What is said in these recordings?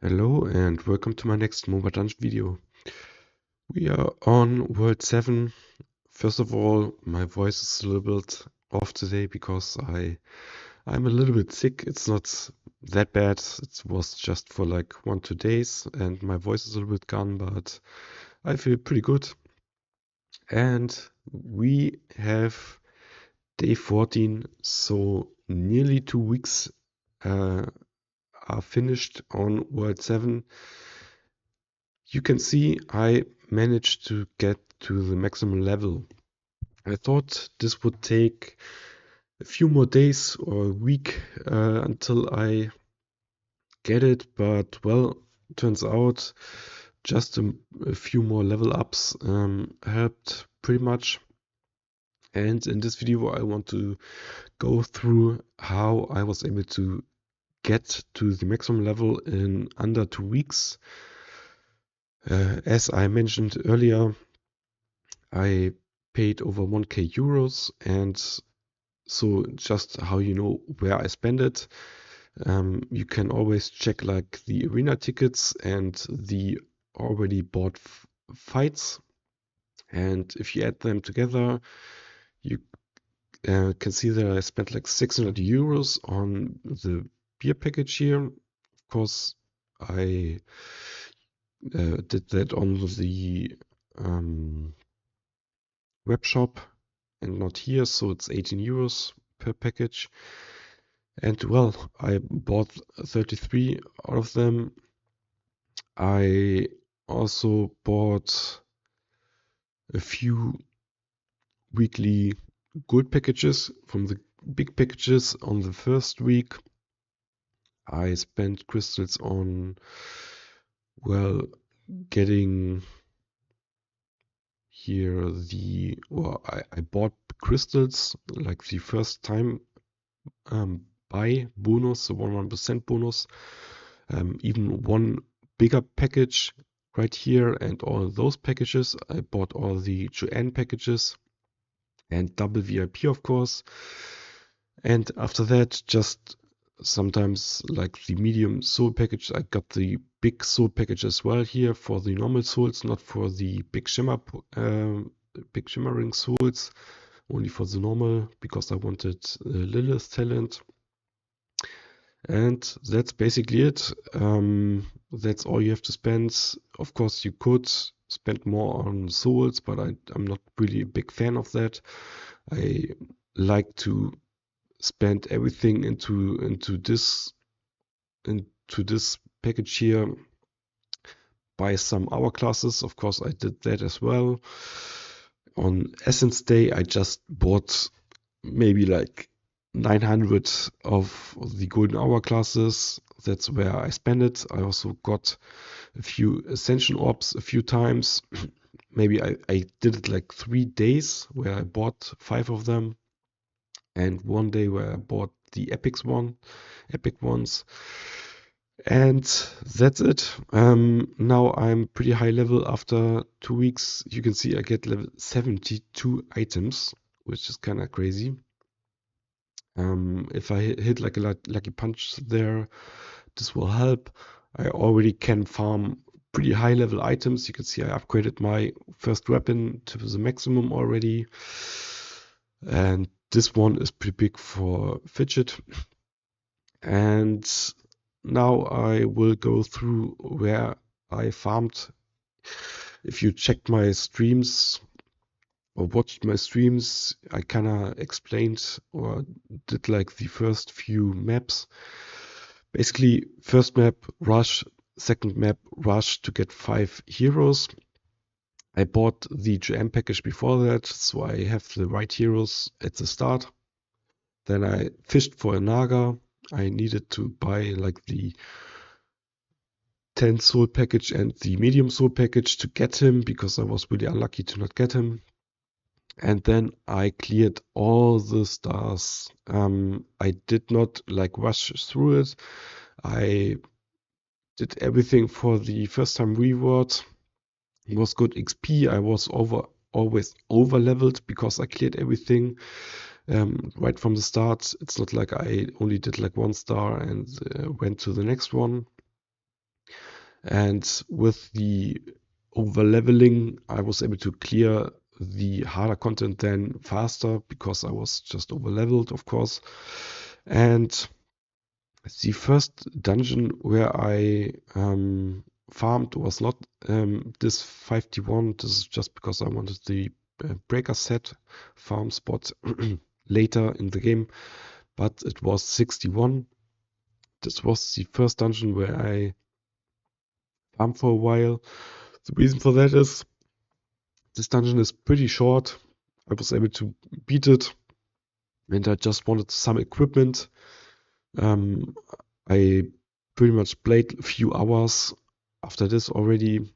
Hello and welcome to my next Mobile Dungeon video. We are on World 7. First of all, my voice is a little bit off today because I'm a little bit sick. It's not that bad. It was just for like 1-2 days and my voice is a little bit gone, but I feel pretty good. And we have day 14, so nearly 2 weeks are finished on World 7. You can see I managed to get to the maximum level. I thought this would take a few more days or a week until I get it, but well, turns out just a few more level ups helped pretty much. And in this video, I want to go through how I was able to get to the maximum level in under 2 weeks. As I mentioned earlier, I paid over 1k euros, and so just how you know where I spend it, you can always check like the arena tickets and the already bought fights, and if you add them together, you can see that I spent like 600 euros on the beer package here. Of course, I did that on the web shop and not here, so it's 18 euros per package. And well, I bought 33 out of them. I also bought a few weekly gold packages from the big packages on the first week. I spent crystals on, well, getting here I bought crystals like the first time buy bonus, the 100% bonus, even one bigger package right here, and all those packages. I bought all the Joanne packages and double VIP, of course. And after that, just sometimes like the medium soul package, I got the big soul package as well here for the normal souls, not for the big big shimmering souls, only for the normal because I wanted Lilith talent. And that's basically it. That's all you have to spend. Of course, you could spend more on souls, but I'm not really a big fan of that. I like to spend everything into this package here. Buy some hour classes. Of course, I did that as well. On Essence Day, I just bought maybe like 900 of the golden hour classes. That's where I spend it. I also got a few ascension orbs a few times. Maybe I did it like 3 days where I bought 5 of them, and 1 day where I bought the epic ones. And that's it. Now I'm pretty high level after 2 weeks. You can see I get level 72 items, which is kind of crazy. If I hit like a lucky punch there, this will help. I already can farm pretty high level items. You can see I upgraded my first weapon to the maximum already. And this one is pretty big for Fidget. And now I will go through where I farmed. If you checked my streams or watched my streams, I kinda explained or did like the first few maps. Basically, first map, rush, second map, rush to get 5 heroes. I bought the GM package before that, so I have the right heroes at the start. Then I fished for a Naga. I needed to buy like the 10 soul package and the medium soul package to get him because I was really unlucky to not get him. And then I cleared all the stars. I did not like rush through it. I did everything for the first time reward. It was good XP. I was always over leveled because I cleared everything right from the start. It's not like I only did like 1 star and went to the next one. And with the over leveling, I was able to clear the harder content then faster because I was just over leveled, of course. And the first dungeon where I farmed was not this 5d1. This is just because I wanted the breaker set farm spot later in the game, but it was 61. This was the first dungeon where I farmed for a while. The reason for that is this dungeon is pretty short. I was able to beat it, and I just wanted some equipment. Um, I pretty much played a few hours after this already,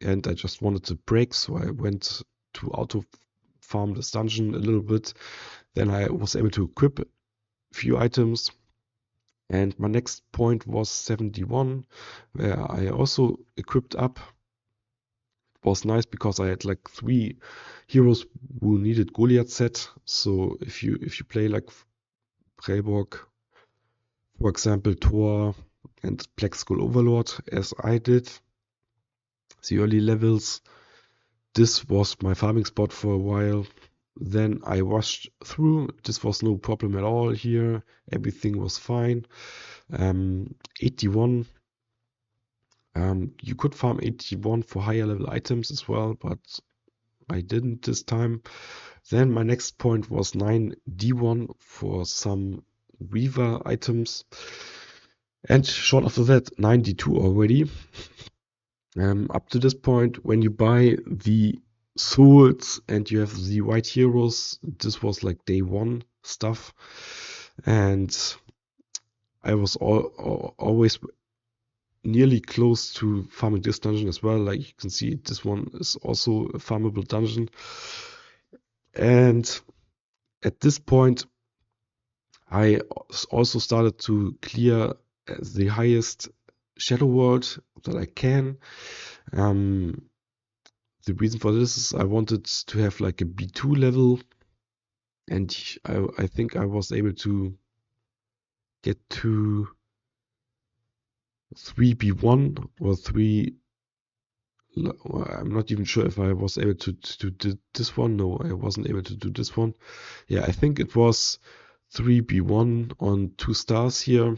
and I just wanted to break, so I went to auto farm this dungeon a little bit. Then I was able to equip a few items, and my next point was 71, where I also equipped up. It was nice because I had like 3 heroes who needed Goliath set. So if you play like Prellborg, for example, Thor and Black Skull Overlord, as I did, the early levels, this was my farming spot for a while. Then I rushed through. This was no problem at all here. Everything was fine. 81. You could farm 81 for higher level items as well, but I didn't this time. Then my next point was 9d1 for some Weaver items. And short after that, 92 already. Up to this point, when you buy the swords and you have the white heroes, this was like day 1 stuff. And I was always nearly close to farming this dungeon as well. Like you can see, this one is also a farmable dungeon. And at this point, I also started to clear the highest shadow world that I can. The reason for this is I wanted to have like a B2 level, and I think I was able to get to 3B1 or 3. I'm not even sure if I was able to do this one. No, I wasn't able to do this one. Yeah, I think it was 3B1 on 2 stars here,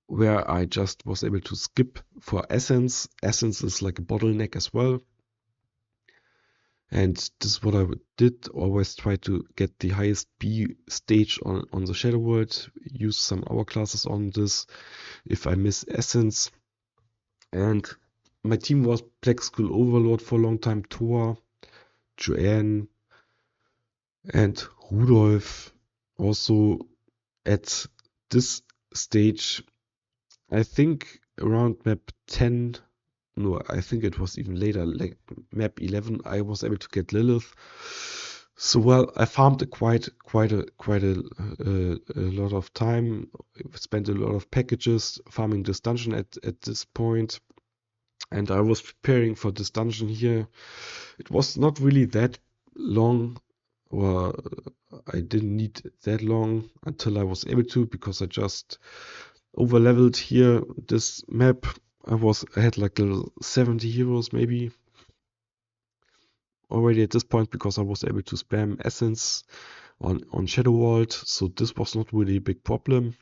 where I just was able to skip for Essence. Essence is like a bottleneck as well. And this is what I did. Always try to get the highest B stage on the Shadow World. Use some hour classes on this if I miss Essence. And my team was Black Skull Overlord for a long time, Thor, Joanne, and Rudolph. Also at this stage, I think around map 10, no, I think it was even later, like map 11, I was able to get Lilith. So well, I farmed quite a lot of time. Spent a lot of packages farming this dungeon at this point. And I was preparing for this dungeon here. It was not really that long, or I didn't need that long until I was able to, because I just over leveled here this map. I had like 70 heroes maybe already at this point, because I was able to spam Essence on Shadow Vault, so this was not really a big problem.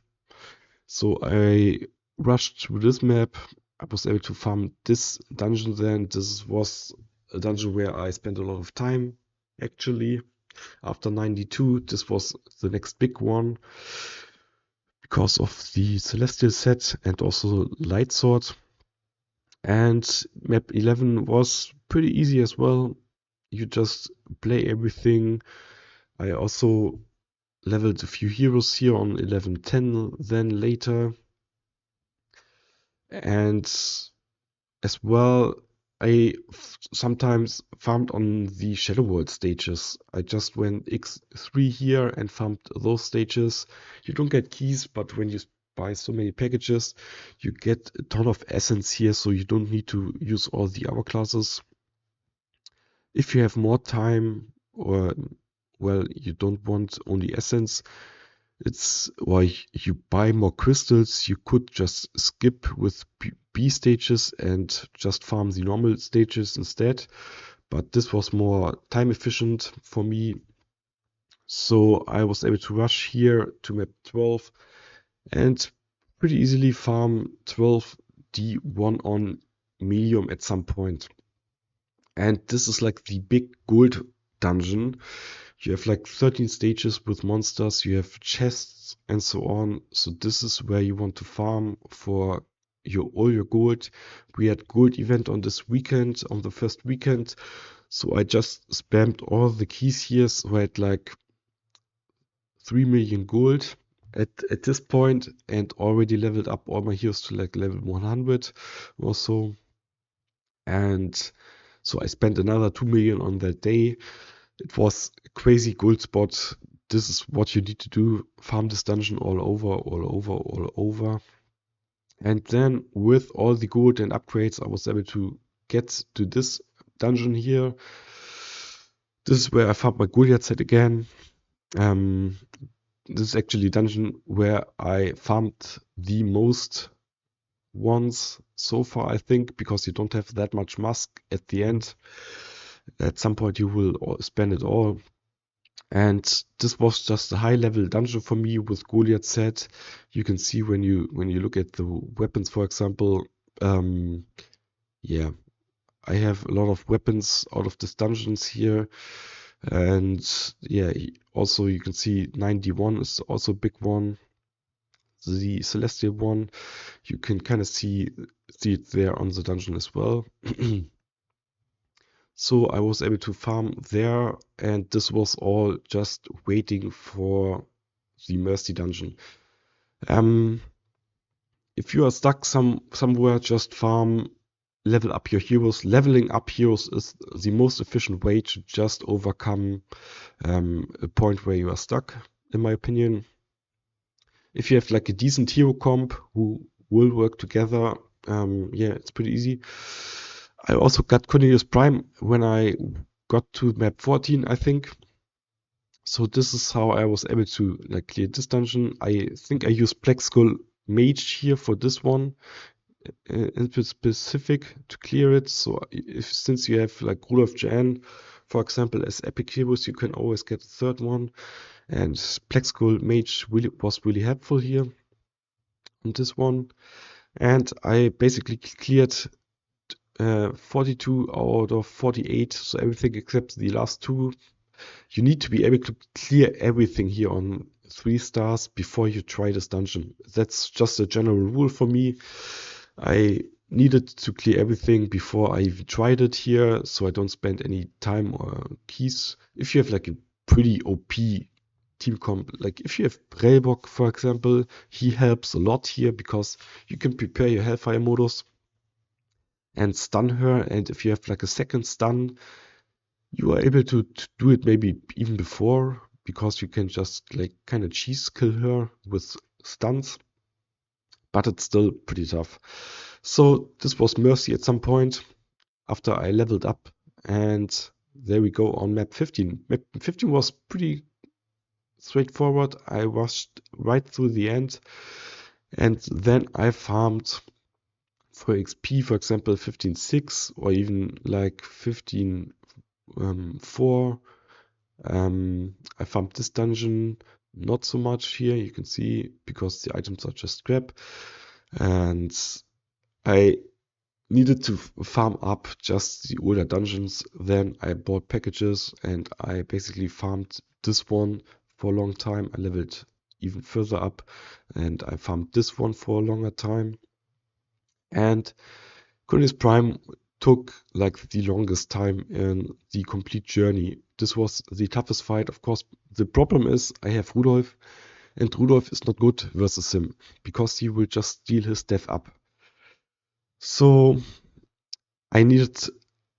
So I rushed through this map. I was able to farm this dungeon then. This was a dungeon where I spent a lot of time, actually. After 92, this was the next big one because of the Celestial set and also Light Sword. And map 11 was pretty easy as well. You just play everything. I also leveled a few heroes here on 11-10 then later. And as well, I sometimes farmed on the Shadow World stages. I just went X3 here and farmed those stages. You don't get keys, but when you buy so many packages, you get a ton of essence here, so you don't need to use all the other classes. If you have more time, or well, you don't want only essence, it's why you buy more crystals. You could just skip with B stages and just farm the normal stages instead. But this was more time efficient for me. So I was able to rush here to map 12 and pretty easily farm 12D1 on medium at some point. And this is like the big gold dungeon. You have like 13 stages with monsters, you have chests and so on. So this is where you want to farm for all your gold. We had gold event on this weekend, on the first weekend. So I just spammed all the keys here. So I had like 3 million gold at this point and already leveled up all my heroes to like level 100 or so. And so I spent another 2 million on that day. It was a crazy gold spot. This is what you need to do. Farm this dungeon all over. And then with all the gold and upgrades, I was able to get to this dungeon here. This is where I found my Goliath set again. This is actually a dungeon where I farmed the most ones so far, I think, because you don't have that much musk at the end. At some point you will spend it all. And this was just a high level dungeon for me with Goliath set. You can see when you look at the weapons, for example, yeah, I have a lot of weapons out of these dungeons here. And yeah, also you can see 91 is also a big one. The celestial one, you can kind of see it there on the dungeon as well. So I was able to farm there, and this was all just waiting for the Mercy dungeon. If you are stuck somewhere, just farm, level up your heroes. Leveling up heroes is the most efficient way to just overcome a point where you are stuck, in my opinion. If you have like a decent hero comp who will work together, yeah, it's pretty easy. I also got Cornelius Prime when I got to map 14, I think. So this is how I was able to like clear this dungeon. I think I used Black Skull Mage here for this one in specific to clear it. So since you have like Rudolph Jan, for example, as epic heroes, you can always get a third one. And Black Skull Mage was really helpful here on this one. And I basically cleared 42 out of 48, so everything except the last two. You need to be able to clear everything here on 3 stars before you try this dungeon. That's just a general rule for me. I needed to clear everything before I even tried it here, so I don't spend any time or keys. If you have like a pretty OP team comp, like if you have Prellbock, for example, he helps a lot here because you can prepare your Hellfire modus and stun her, and if you have like a second stun, you are able to do it maybe even before, because you can just like kind of cheese kill her with stuns, but it's still pretty tough. So this was Mercy at some point after I leveled up, and there we go on map 15. Map 15 was pretty straightforward. I rushed right through the end, and then I farmed for XP, for example, 15.6 or even like 15.4. I farmed this dungeon, not so much here, you can see, because the items are just scrap. And I needed to farm up just the older dungeons. Then I bought packages and I basically farmed this one for a long time. I leveled even further up and I farmed this one for a longer time. And Cornelius Prime took like the longest time in the complete journey. This was the toughest fight, of course. The problem is I have Rudolph, and Rudolph is not good versus him because he will just steal his death up. So I needed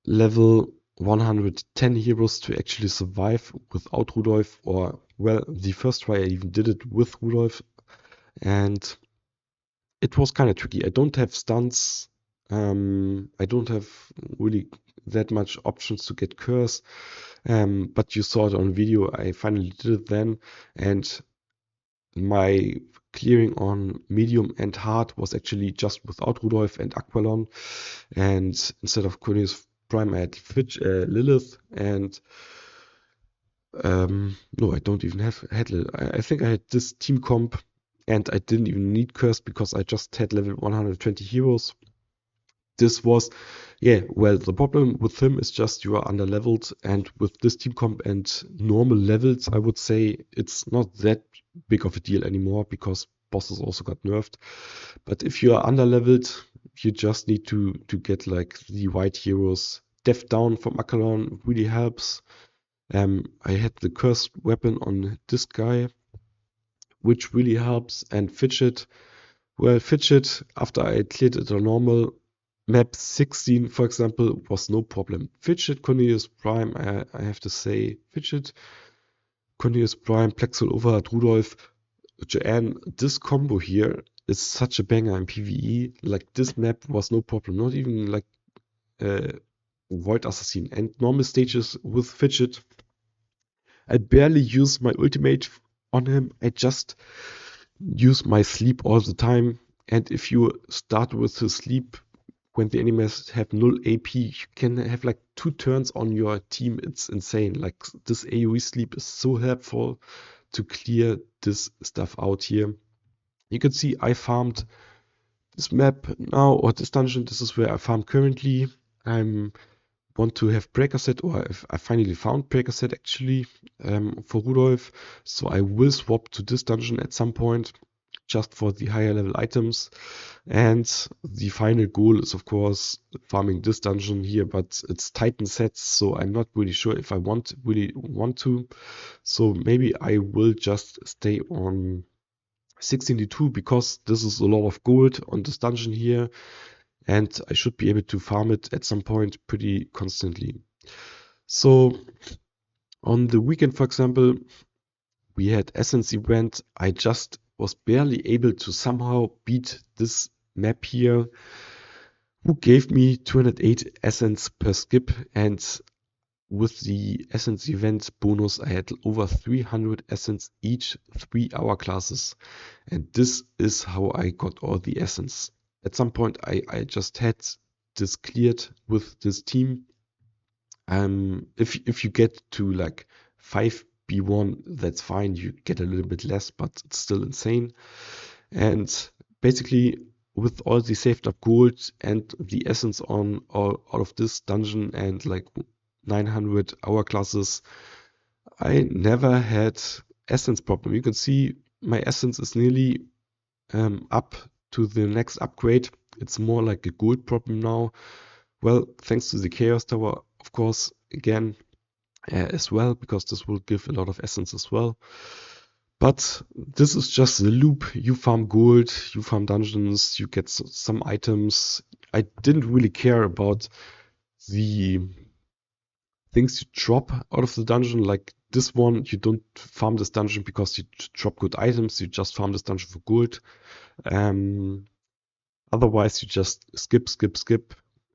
level 110 heroes to actually survive without Rudolph, or well, the first try I even did it with Rudolph, and it was kind of tricky. I don't have stuns. I don't have really that much options to get curse. But you saw it on video. I finally did it then, and my clearing on medium and hard was actually just without Rudolph and Aqualon, and instead of Cornelius Prime I had Lilith, and no, I don't even have had Lilith. I think I had this team comp, and I didn't even need Cursed because I just had level 120 heroes. This was, yeah, well, the problem with him is just you are under-leveled, and with this team comp and normal levels, I would say it's not that big of a deal anymore because bosses also got nerfed. But if you are under-leveled, you just need to get like the white heroes. Death Down from Akalon really helps. I had the cursed weapon on this guy, which really helps, and Fidget. Well, Fidget, after I cleared it on normal, map 16, for example, was no problem. Fidget, Cornelius Prime, I have to say, Fidget, Cornelius Prime, Plexel Overhead, Rudolph, Joanne, this combo here is such a banger in PvE. Like, this map was no problem, not even like Void Assassin. And normal stages with Fidget, I barely use my ultimate on him. I just use my sleep all the time. And if you start with his sleep when the enemies have null AP, you can have like 2 turns on your team. It's insane. Like, this AoE sleep is so helpful to clear this stuff out here. You can see I farmed this map now, or this dungeon. This is where I farm currently. I want to have breaker set, or I finally found breaker set actually for Rudolph. So I will swap to this dungeon at some point just for the higher level items. And the final goal is, of course, farming this dungeon here, but it's Titan sets, so I'm not really sure if I really want to. So maybe I will just stay on 16D2 because this is a lot of gold on this dungeon here, and I should be able to farm it at some point pretty constantly. So on the weekend, for example, we had Essence event. I just was barely able to somehow beat this map here, who gave me 208 Essence per skip, and with the Essence event bonus I had over 300 Essence each 3-hour classes, and this is how I got all the Essence. At some point I just had this cleared with this team. If you get to like 5B1, that's fine, you get a little bit less, but it's still insane. And basically, with all the saved up gold and the essence on all of this dungeon and like 900 hour classes, I never had essence problem. You can see my essence is nearly up to the next upgrade. It's more like a gold problem now. Well, thanks to the Chaos Tower, of course, again, as well, because this will give a lot of essence as well. But this is just the loop. You farm gold, you farm dungeons, you get some items. I didn't really care about the things you drop out of the dungeon. Like this one, you don't farm this dungeon because you drop good items. You just farm this dungeon for gold. Otherwise, you just skip.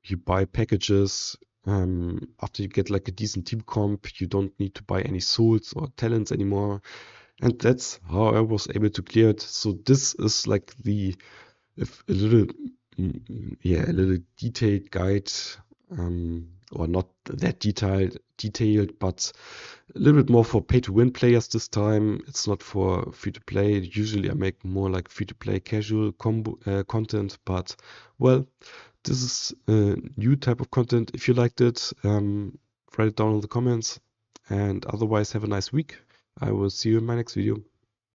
You buy packages. After you get like a decent team comp, you don't need to buy any souls or talents anymore. And that's how I was able to clear it. So this is like a little detailed guide, or not that detailed, but a little bit more for pay-to-win players this time. It's not for free-to-play. Usually I make more like free-to-play casual content, but well, this is a new type of content. If you liked it, write it down in the comments. And otherwise, have a nice week. I will see you in my next video.